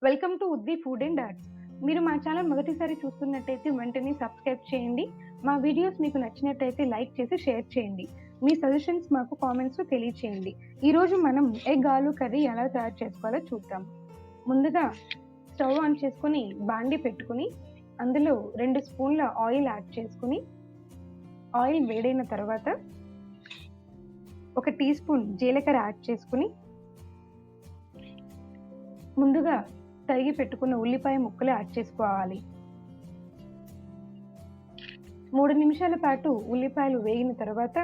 Welcome to ఉద్వి food and arts. మీరు మా ఛానల్ మొదటిసారి చూస్తున్నట్టయితే వెంటనే సబ్స్క్రైబ్ చేయండి. మా వీడియోస్ మీకు నచ్చినట్టయితే లైక్ చేసి షేర్ చేయండి. మీ సజెషన్స్ మాకు కామెంట్స్లో తెలియచేయండి. ఈరోజు మనం ఎగ్ ఆలూ కర్రీ ఎలా తయారు చేసుకోవాలో చూద్దాం. ముందుగా స్టవ్ ఆన్ చేసుకుని బాండి పెట్టుకుని అందులో 2 స్పూన్ల ఆయిల్ యాడ్ చేసుకుని ఆయిల్ వేడైన తర్వాత 1 టీ స్పూన్ జీలకర్ర యాడ్ చేసుకుని ముందుగా తరిగి పెట్టుకున్న ఉల్లిపాయ ముక్కలు యాడ్ చేసుకోవాలి. 3 నిమిషాల పాటు ఉల్లిపాయలు వేగిన తర్వాత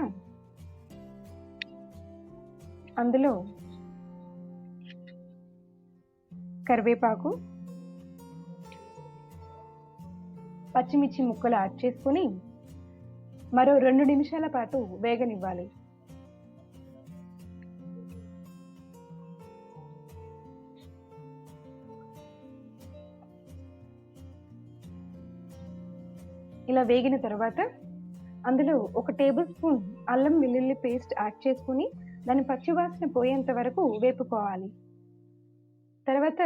అందులో కరివేపాకు, పచ్చిమిర్చి ముక్కలు యాడ్ చేసుకుని మరో 2 నిమిషాల పాటు వేగనివ్వాలి. ఇలా వేగిన తర్వాత అందులో 1 టేబుల్ స్పూన్ అల్లం వెల్లుల్లి పేస్ట్ యాడ్ చేసుకుని దాని పచ్చివాసన పోయేంత వరకు వేపుకోవాలి. తర్వాత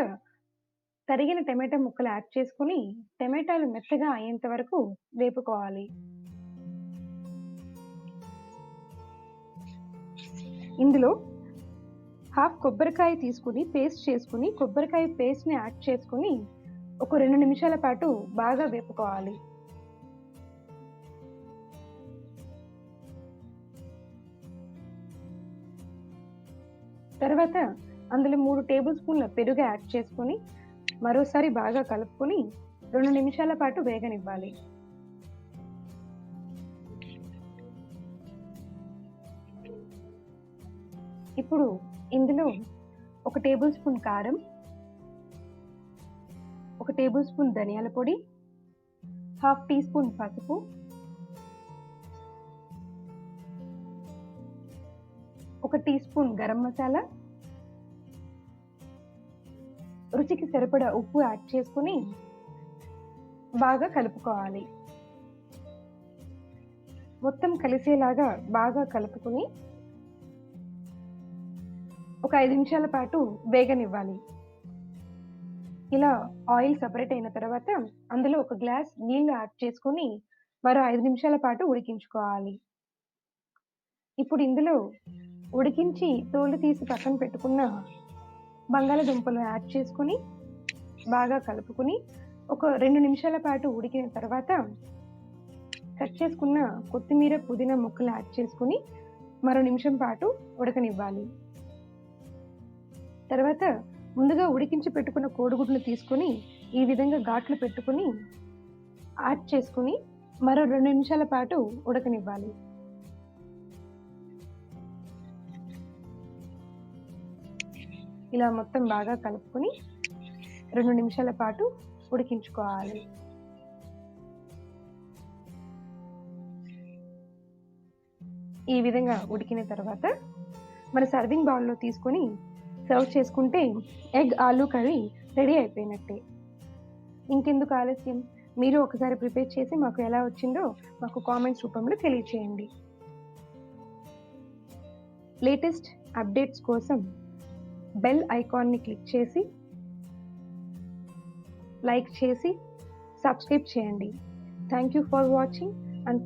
తరిగిన టమాటా ముక్కలు యాడ్ చేసుకుని టమాటాలు మెత్తగా అయ్యేంత వరకు వేపుకోవాలి. ఇందులో హాఫ్ కొబ్బరికాయ తీసుకుని పేస్ట్ చేసుకుని కొబ్బరికాయ పేస్ట్ని యాడ్ చేసుకుని ఒక 2 నిమిషాల పాటు బాగా వేపుకోవాలి. తర్వాత అందులో 3 టేబుల్ స్పూన్ల పెరుగు యాడ్ చేసుకుని మరోసారి బాగా కలుపుకొని 2 నిమిషాల పాటు వేగనివ్వాలి. ఇప్పుడు ఇందులో 1 టేబుల్ స్పూన్ కారం, 1 టేబుల్ స్పూన్ ధనియాల పొడి, హాఫ్ టీ స్పూన్ పసుపు, 1 టీ స్పూన్ గరం మసాలా, రుచికి సరిపడా ఉప్పు యాడ్ చేసుకుని బాగా కలుపుకోవాలి. మొత్తం కలిసేలాగా బాగా కలుపుకుని ఒక 5 నిమిషాల పాటు వేగనివ్వాలి. ఇలా ఆయిల్ సపరేట్ అయిన తర్వాత అందులో 1 గ్లాస్ నీళ్లు యాడ్ చేసుకుని మరో 5 నిమిషాల పాటు ఉడికించుకోవాలి. ఇప్పుడు ఇందులో ఉడికించి తోలు తీసి పక్కన పెట్టుకున్న బంగాళదుంపలు యాడ్ చేసుకుని బాగా కలుపుకుని ఒక 2 నిమిషాల పాటు ఉడికిన తర్వాత కట్ చేసుకున్న కొత్తిమీర, పుదీనా ముక్కలు యాడ్ చేసుకుని మరో నిమిషం పాటు ఉడకనివ్వాలి. తర్వాత ముందుగా ఉడికించి పెట్టుకున్న కోడిగుడ్లు తీసుకుని ఈ విధంగా ఘాట్లు పెట్టుకుని యాడ్ చేసుకుని మరో 2 నిమిషాల పాటు ఉడకనివ్వాలి. ఇలా మొత్తం బాగా కలుపుకొని 2 నిమిషాల పాటు ఉడికించుకోవాలి. ఈ విధంగా ఉడికిన తర్వాత మన సర్వింగ్ బౌల్లో తీసుకొని సర్వ్ చేసుకుంటే ఎగ్ ఆలూ కర్రీ రెడీ అయిపోయినట్టే. ఇంకెందుకు ఆలస్యం, మీరు ఒకసారి ప్రిపేర్ చేసి మాకు ఎలా వచ్చిందో మాకు కామెంట్స్ రూపంలో తెలియచేయండి. లేటెస్ట్ అప్డేట్స్ కోసం బెల్ ఐకాన్ని క్లిక్ చేసి లైక్ చేసి సబ్స్క్రైబ్ చేయండి. Thank you for watching and